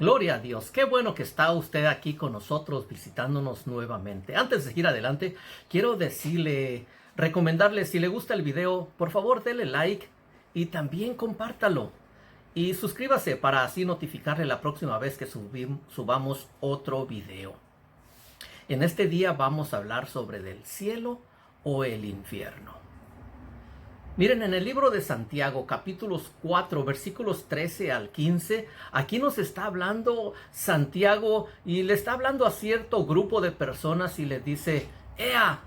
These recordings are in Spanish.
Gloria a Dios. Qué bueno que está usted aquí con nosotros visitándonos nuevamente. Antes de ir adelante, quiero recomendarle, si le gusta el video, por favor dele like y también compártalo. Y suscríbase para así notificarle la próxima vez que subamos otro video. En este día vamos a hablar sobre el cielo o el infierno. Miren, en el libro de Santiago, capítulos 4, versículos 13 al 15, aquí nos está hablando Santiago y le está hablando a cierto grupo de personas y les dice: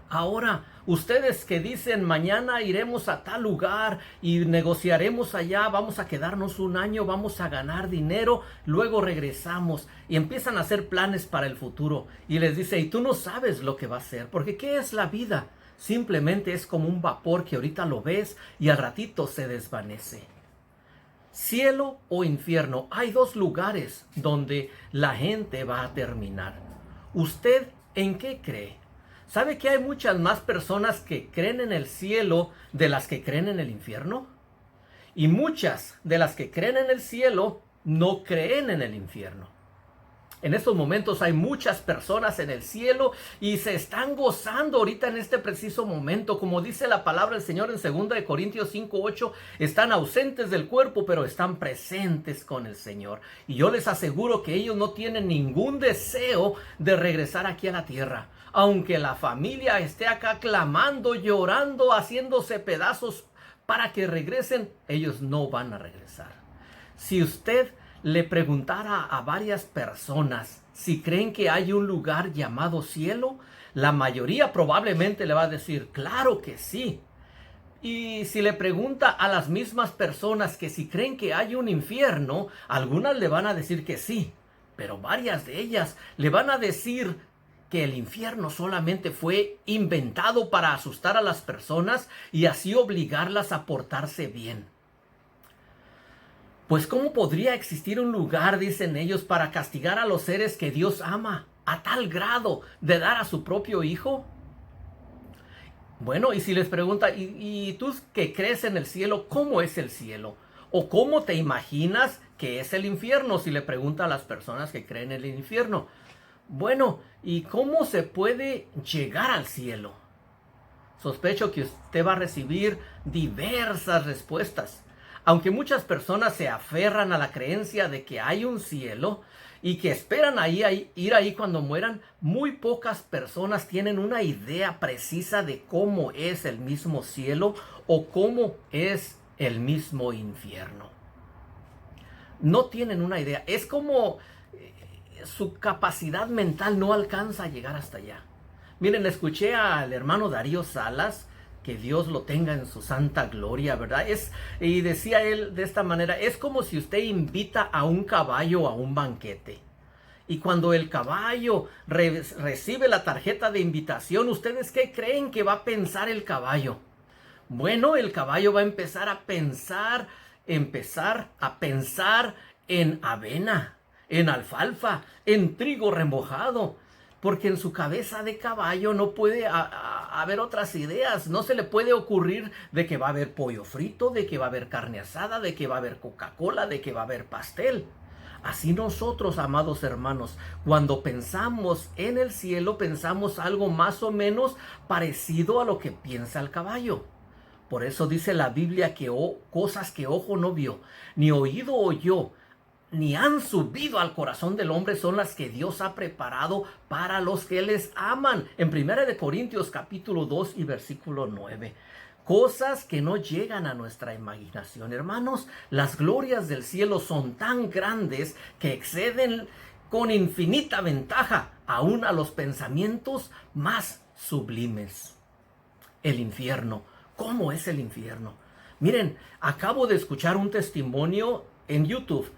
ahora, ustedes que dicen mañana iremos a tal lugar y negociaremos allá, vamos a quedarnos un año, vamos a ganar dinero, luego regresamos y empiezan a hacer planes para el futuro. Y les dice: y tú no sabes lo que va a ser, porque ¿qué es la vida? Simplemente es como un vapor que ahorita lo ves y al ratito se desvanece. Cielo o infierno, hay dos lugares donde la gente va a terminar. ¿Usted en qué cree? ¿Sabe que hay muchas más personas que creen en el cielo de las que creen en el infierno? Y muchas de las que creen en el cielo no creen en el infierno. En estos momentos hay muchas personas en el cielo y se están gozando ahorita en este preciso momento. Como dice la palabra del Señor en 2 Corintios 5:8, están ausentes del cuerpo, pero están presentes con el Señor. Y yo les aseguro que ellos no tienen ningún deseo de regresar aquí a la tierra. Aunque la familia esté acá clamando, llorando, haciéndose pedazos para que regresen, ellos no van a regresar. Si usted le preguntara a varias personas si creen que hay un lugar llamado cielo, la mayoría probablemente le va a decir: claro que sí. Y si le pregunta a las mismas personas que si creen que hay un infierno, algunas le van a decir que sí, pero varias de ellas le van a decir que el infierno solamente fue inventado para asustar a las personas y así obligarlas a portarse bien. Pues ¿cómo podría existir un lugar, dicen ellos, para castigar a los seres que Dios ama a tal grado de dar a su propio hijo? Bueno, y si les pregunta: ¿y tú que crees en el cielo, cómo es el cielo? ¿O cómo te imaginas que es el infierno? Si le pregunta a las personas que creen en el infierno. Bueno, ¿y cómo se puede llegar al cielo? Sospecho que usted va a recibir diversas respuestas. Aunque muchas personas se aferran a la creencia de que hay un cielo y que esperan ir ahí cuando mueran, muy pocas personas tienen una idea precisa de cómo es el mismo cielo o cómo es el mismo infierno. No tienen una idea. Es como su capacidad mental no alcanza a llegar hasta allá. Miren, escuché al hermano Darío Salas, que Dios lo tenga en su santa gloria, ¿verdad? Y decía él de esta manera: es como si usted invita a un caballo a un banquete. Y cuando el caballo recibe la tarjeta de invitación, ¿ustedes qué creen que va a pensar el caballo? Bueno, el caballo va a empezar a pensar en avena, en alfalfa, en trigo remojado. Porque en su cabeza de caballo no puede haber otras ideas. No se le puede ocurrir de que va a haber pollo frito, de que va a haber carne asada, de que va a haber Coca-Cola, de que va a haber pastel. Así nosotros, amados hermanos, cuando pensamos en el cielo, pensamos algo más o menos parecido a lo que piensa el caballo. Por eso dice la Biblia que cosas que ojo no vio, ni oído oyó, ni han subido al corazón del hombre son las que Dios ha preparado para los que les aman. En 1 Corintios capítulo 2 y versículo 9. Cosas que no llegan a nuestra imaginación. Hermanos, las glorias del cielo son tan grandes que exceden con infinita ventaja aún a los pensamientos más sublimes. El infierno. ¿Cómo es el infierno? Miren, acabo de escuchar un testimonio en YouTube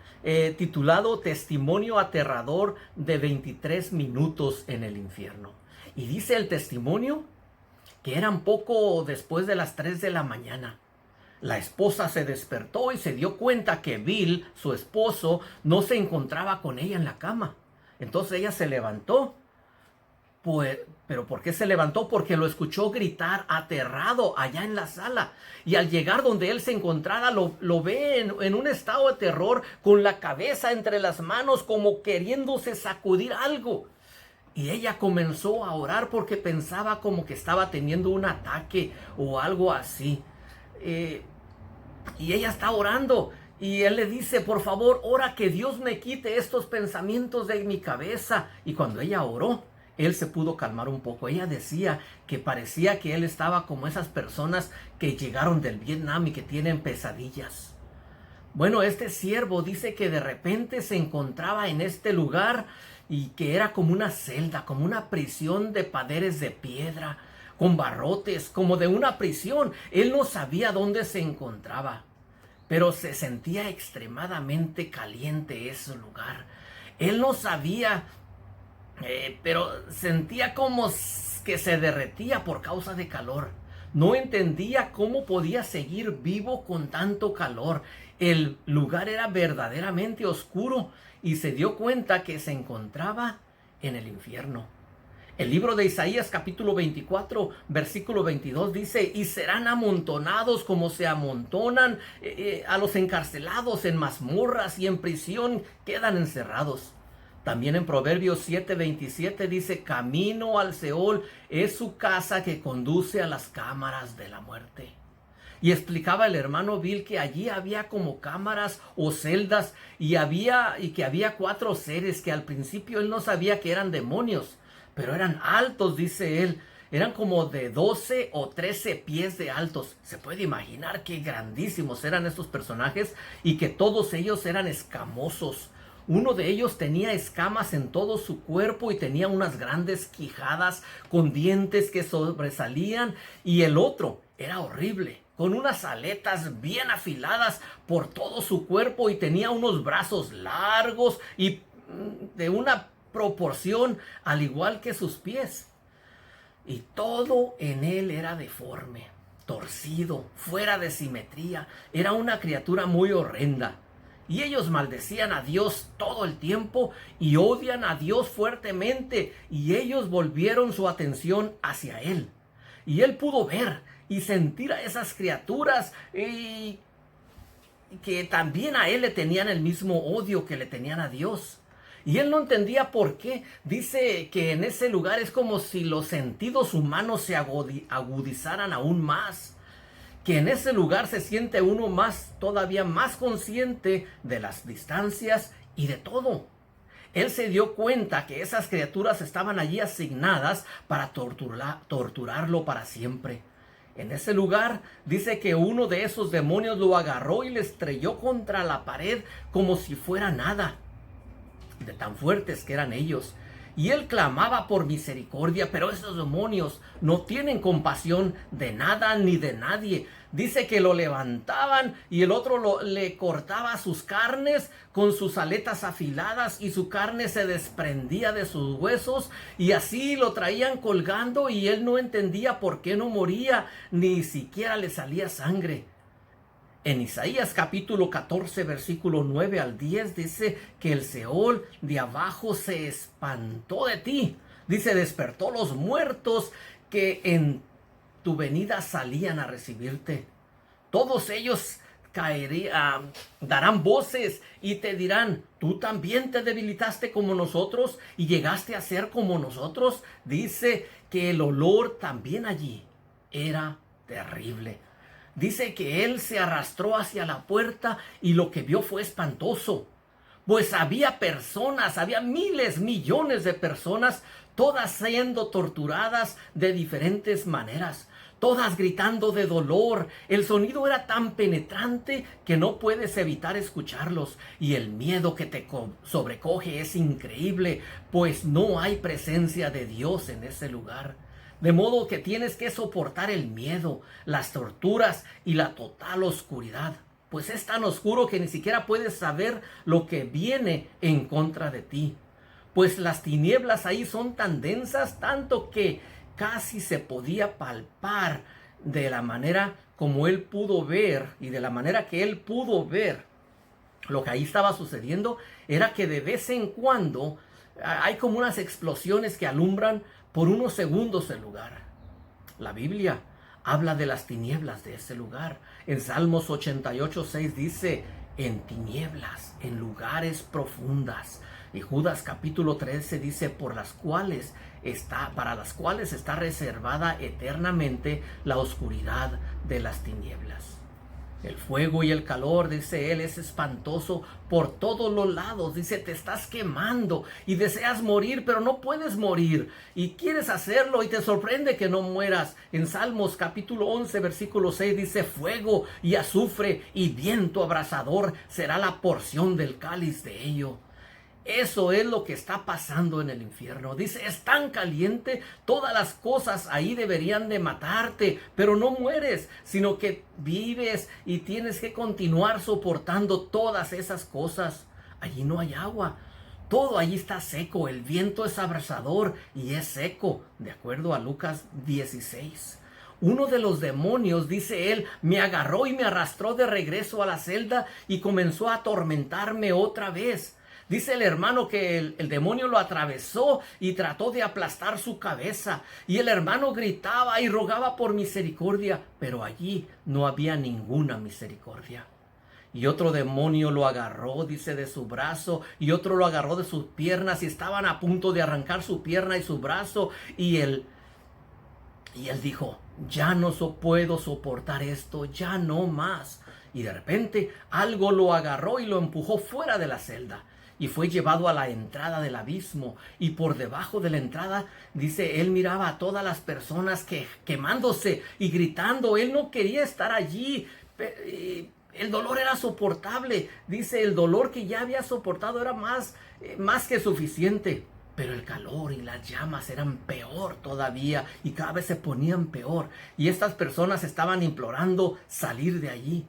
titulado Testimonio aterrador de 23 minutos en el infierno. Y dice el testimonio que eran poco después de las 3 de la mañana. La esposa se despertó y se dio cuenta que Bill, su esposo, no se encontraba con ella en la cama. Entonces ella se levantó Pues, pero ¿por qué se levantó? Porque lo escuchó gritar aterrado allá en la sala. Y al llegar donde él se encontraba, lo ve en un estado de terror, con la cabeza entre las manos, como queriéndose sacudir algo. Y ella comenzó a orar porque pensaba como que estaba teniendo un ataque o algo así. Y ella está orando. Y él le dice, por favor, ora que Dios me quite estos pensamientos de mi cabeza. Y cuando ella oró, él se pudo calmar un poco. Ella decía que parecía que él estaba como esas personas que llegaron del Vietnam y que tienen pesadillas. Bueno, este siervo dice que de repente se encontraba en este lugar y que era como una celda, como una prisión de paredes de piedra, con barrotes, como de una prisión. Él no sabía dónde se encontraba, pero se sentía extremadamente caliente ese lugar. Él no sabía, pero sentía como que se derretía por causa de calor. No entendía cómo podía seguir vivo con tanto calor. El lugar era verdaderamente oscuro y se dio cuenta que se encontraba en el infierno. El libro de Isaías capítulo 24 versículo 22 dice, y serán amontonados como se amontonan a los encarcelados en mazmorras, y en prisión quedan encerrados. También en Proverbios 7:27 dice, camino al Seol es su casa que conduce a las cámaras de la muerte. Y explicaba el hermano Bill que allí había como cámaras o celdas y que había 4 seres que al principio él no sabía que eran demonios, pero eran altos, dice él. Eran como de 12 o 13 pies de altos. Se puede imaginar qué grandísimos eran estos personajes y que todos ellos eran escamosos. Uno de ellos tenía escamas en todo su cuerpo y tenía unas grandes quijadas con dientes que sobresalían, y el otro era horrible, con unas aletas bien afiladas por todo su cuerpo y tenía unos brazos largos y de una proporción al igual que sus pies. Y todo en él era deforme, torcido, fuera de simetría. Era una criatura muy horrenda. Y ellos maldecían a Dios todo el tiempo y odian a Dios fuertemente. Y ellos volvieron su atención hacia Él. Y Él pudo ver y sentir a esas criaturas y que también a Él le tenían el mismo odio que le tenían a Dios. Y Él no entendía por qué. Dice que en ese lugar es como si los sentidos humanos se agudizaran aún más. Que en ese lugar se siente uno todavía más consciente de las distancias y de todo. Él se dio cuenta que esas criaturas estaban allí asignadas para torturarlo para siempre. En ese lugar dice que uno de esos demonios lo agarró y le estrelló contra la pared como si fuera nada, de tan fuertes que eran ellos. Y él clamaba por misericordia, pero esos demonios no tienen compasión de nada ni de nadie. Dice que lo levantaban y el otro le cortaba sus carnes con sus aletas afiladas y su carne se desprendía de sus huesos y así lo traían colgando y él no entendía por qué no moría, ni siquiera le salía sangre. En Isaías capítulo 14 versículo 9 al 10 dice que el Seol de abajo se espantó de ti. Dice, despertó los muertos que en tu venida salían a recibirte. Todos ellos darán voces y te dirán, ¿tú también te debilitaste como nosotros y llegaste a ser como nosotros? Dice que el olor también allí era terrible. Dice que él se arrastró hacia la puerta y lo que vio fue espantoso. Pues había personas, había miles, millones de personas, todas siendo torturadas de diferentes maneras, todas gritando de dolor. El sonido era tan penetrante que no puedes evitar escucharlos. Y el miedo que te sobrecoge es increíble, pues no hay presencia de Dios en ese lugar. De modo que tienes que soportar el miedo, las torturas y la total oscuridad. Pues es tan oscuro que ni siquiera puedes saber lo que viene en contra de ti. Pues las tinieblas ahí son tan densas, tanto que casi se podía palpar de la manera como él pudo ver, y de la manera que él pudo ver lo que ahí estaba sucediendo, era que de vez en cuando hay como unas explosiones que alumbran por unos segundos el lugar. La Biblia habla de las tinieblas de ese lugar. En Salmos 88:6 dice, en tinieblas, en lugares profundas. Y Judas capítulo 13 dice, para las cuales está reservada eternamente la oscuridad de las tinieblas. El fuego y el calor, dice él, es espantoso por todos los lados. Dice, te estás quemando y deseas morir, pero no puedes morir. Y quieres hacerlo y te sorprende que no mueras. En Salmos capítulo 11, versículo 6 dice, fuego y azufre y viento abrasador será la porción del cáliz de ello. Eso es lo que está pasando en el infierno. Dice, es tan caliente, todas las cosas ahí deberían de matarte, pero no mueres, sino que vives y tienes que continuar soportando todas esas cosas. Allí no hay agua, todo allí está seco, el viento es abrasador y es seco, de acuerdo a Lucas 16. Uno de los demonios, dice él, me agarró y me arrastró de regreso a la celda y comenzó a atormentarme otra vez. Dice el hermano que el demonio lo atravesó y trató de aplastar su cabeza. Y el hermano gritaba y rogaba por misericordia, pero allí no había ninguna misericordia. Y otro demonio lo agarró, dice, de su brazo, y otro lo agarró de sus piernas, y estaban a punto de arrancar su pierna y su brazo. Y él dijo, ya no puedo soportar esto, ya no más. Y de repente algo lo agarró y lo empujó fuera de la celda. Y fue llevado a la entrada del abismo. Y por debajo de la entrada, dice, él miraba a todas las personas quemándose y gritando. Él no quería estar allí. El dolor era soportable. Dice, el dolor que ya había soportado era más que suficiente. Pero el calor y las llamas eran peor todavía. Y cada vez se ponían peor. Y estas personas estaban implorando salir de allí.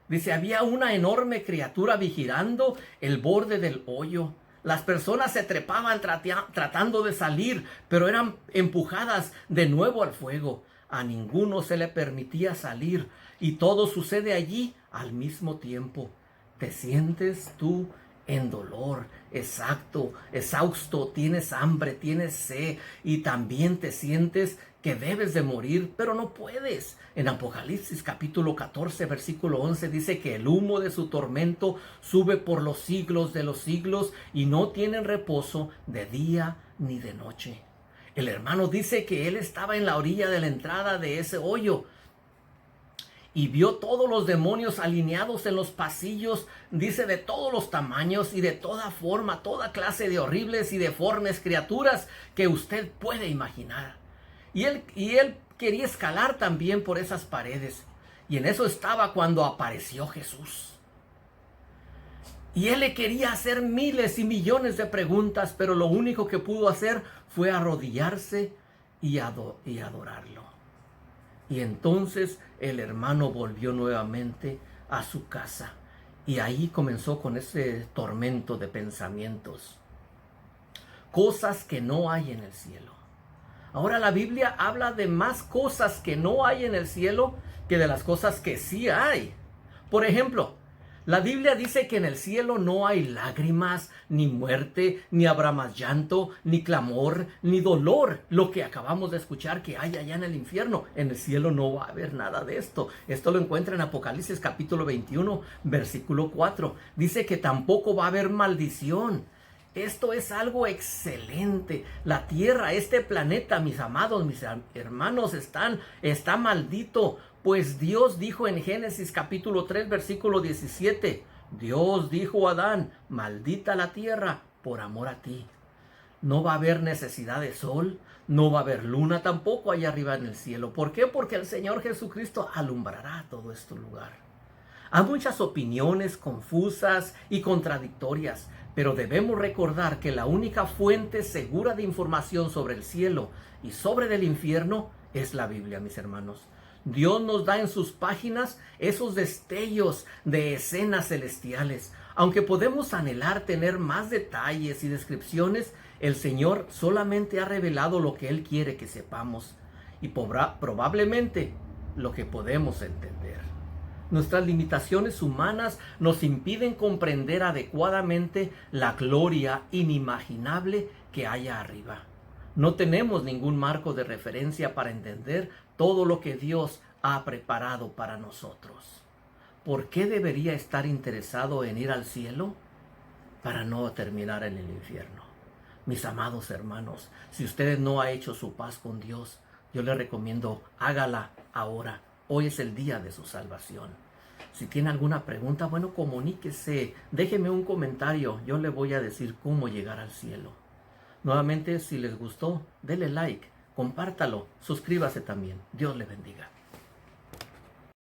Dice, había una enorme criatura vigilando el borde del hoyo. Las personas se trepaban tratando de salir, pero eran empujadas de nuevo al fuego. A ninguno se le permitía salir y todo sucede allí al mismo tiempo. ¿Te sientes tú en dolor, exhausto, tienes hambre, tienes sed y también te sientes que debes de morir, pero no puedes? En Apocalipsis capítulo 14, versículo 11 dice que el humo de su tormento sube por los siglos de los siglos y no tienen reposo de día ni de noche. El hermano dice que él estaba en la orilla de la entrada de ese hoyo y vio todos los demonios alineados en los pasillos, dice, de todos los tamaños y de toda forma, toda clase de horribles y deformes criaturas que usted puede imaginar. Y él quería escalar también por esas paredes. Y en eso estaba cuando apareció Jesús. Y él le quería hacer miles y millones de preguntas, pero lo único que pudo hacer fue arrodillarse y adorarlo. Y entonces el hermano volvió nuevamente a su casa. Y ahí comenzó con ese tormento de pensamientos. Cosas que no hay en el cielo. Ahora la Biblia habla de más cosas que no hay en el cielo que de las cosas que sí hay. Por ejemplo, la Biblia dice que en el cielo no hay lágrimas, ni muerte, ni habrá más llanto, ni clamor, ni dolor. Lo que acabamos de escuchar que hay allá en el infierno. En el cielo no va a haber nada de esto. Esto lo encuentra en Apocalipsis capítulo 21, versículo 4. Dice que tampoco va a haber maldición. Esto es algo excelente. La tierra, este planeta, mis amados, mis hermanos, está maldito. Pues Dios dijo en Génesis capítulo 3, versículo 17. Dios dijo a Adán, maldita la tierra por amor a ti. No va a haber necesidad de sol, no va a haber luna tampoco allá arriba en el cielo. ¿Por qué? Porque el Señor Jesucristo alumbrará todo este lugar. Hay muchas opiniones confusas y contradictorias, pero debemos recordar que la única fuente segura de información sobre el cielo y sobre el infierno es la Biblia, mis hermanos. Dios nos da en sus páginas esos destellos de escenas celestiales. Aunque podemos anhelar tener más detalles y descripciones, el Señor solamente ha revelado lo que Él quiere que sepamos y probablemente lo que podemos entender. Nuestras limitaciones humanas nos impiden comprender adecuadamente la gloria inimaginable que hay arriba. No tenemos ningún marco de referencia para entender todo lo que Dios ha preparado para nosotros. ¿Por qué debería estar interesado en ir al cielo? Para no terminar en el infierno. Mis amados hermanos, si usted no ha hecho su paz con Dios, yo le recomiendo hágala ahora. Hoy es el día de su salvación. Si tiene alguna pregunta, bueno, comuníquese, déjeme un comentario, yo le voy a decir cómo llegar al cielo. Nuevamente, si les gustó, dele like, compártalo, suscríbase también. Dios le bendiga.